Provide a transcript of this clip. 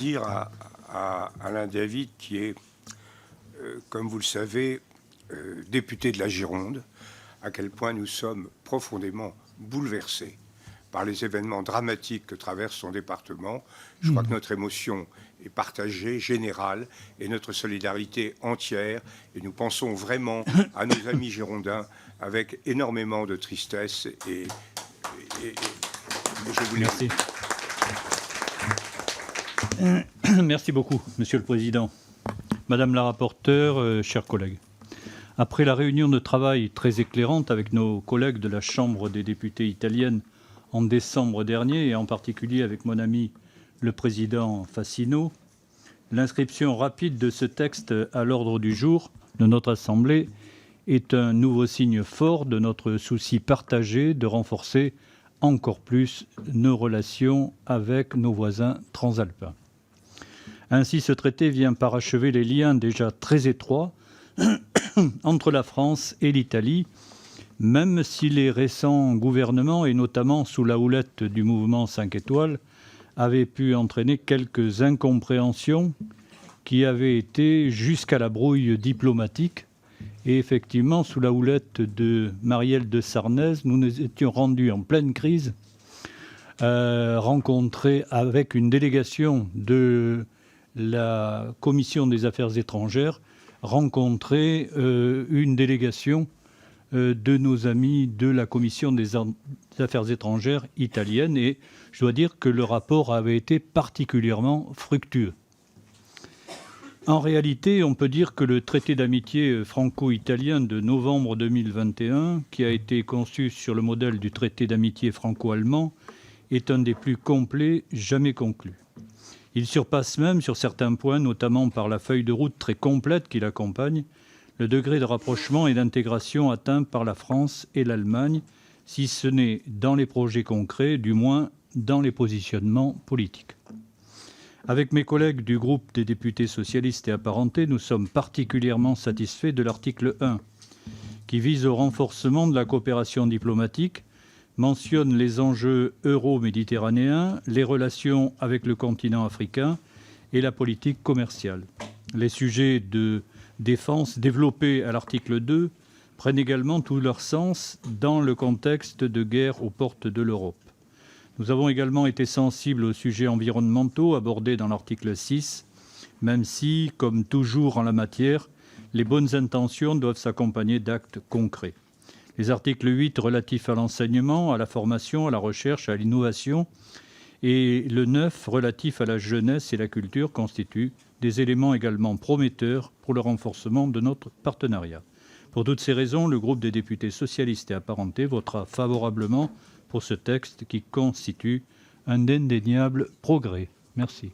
Dire à Alain David, qui est, comme vous le savez, député de la Gironde, à quel point nous sommes profondément bouleversés par les événements dramatiques que traverse son département. Je crois que notre émotion est partagée, générale, et notre solidarité entière. Et nous pensons vraiment à nos amis girondins avec énormément de tristesse. Et je vous Merci. Merci beaucoup, Monsieur le Président. Madame la rapporteure, chers collègues. Après la réunion de travail très éclairante avec nos collègues de la Chambre des députés italienne en décembre dernier, et en particulier avec mon ami le président Fassino, l'inscription rapide de ce texte à l'ordre du jour de notre Assemblée est un nouveau signe fort de notre souci partagé de renforcer encore plus nos relations avec nos voisins transalpins. Ainsi, ce traité vient parachever les liens déjà très étroits entre la France et l'Italie, même si les récents gouvernements, et notamment sous la houlette du mouvement 5 étoiles, avaient pu entraîner quelques incompréhensions qui avaient été jusqu'à la brouille diplomatique. Et effectivement, sous la houlette de Marielle de Sarnez, nous nous étions rendus en pleine crise, rencontrés avec une délégation de la Commission des Affaires étrangères, rencontrer une délégation de nos amis de la Commission des Affaires étrangères italienne. Et je dois dire que le rapport avait été particulièrement fructueux. En réalité, on peut dire que le traité d'amitié franco-italien de novembre 2021, qui a été conçu sur le modèle du traité d'amitié franco-allemand, est un des plus complets jamais conclus. Il surpasse même, sur certains points, notamment par la feuille de route très complète qui l'accompagne, le degré de rapprochement et d'intégration atteint par la France et l'Allemagne, si ce n'est dans les projets concrets, du moins dans les positionnements politiques. Avec mes collègues du groupe des députés socialistes et apparentés, nous sommes particulièrement satisfaits de l'article 1, qui vise au renforcement de la coopération diplomatique, mentionne les enjeux euro-méditerranéens, les relations avec le continent africain et la politique commerciale. Les sujets de défense développés à l'article 2 prennent également tout leur sens dans le contexte de guerre aux portes de l'Europe. Nous avons également été sensibles aux sujets environnementaux abordés dans l'article 6, même si, comme toujours en la matière, les bonnes intentions doivent s'accompagner d'actes concrets. Les articles 8 relatifs à l'enseignement, à la formation, à la recherche, à l'innovation et le 9 relatif à la jeunesse et la culture constituent des éléments également prometteurs pour le renforcement de notre partenariat. Pour toutes ces raisons, le groupe des députés socialistes et apparentés votera favorablement pour ce texte qui constitue un indéniable progrès. Merci.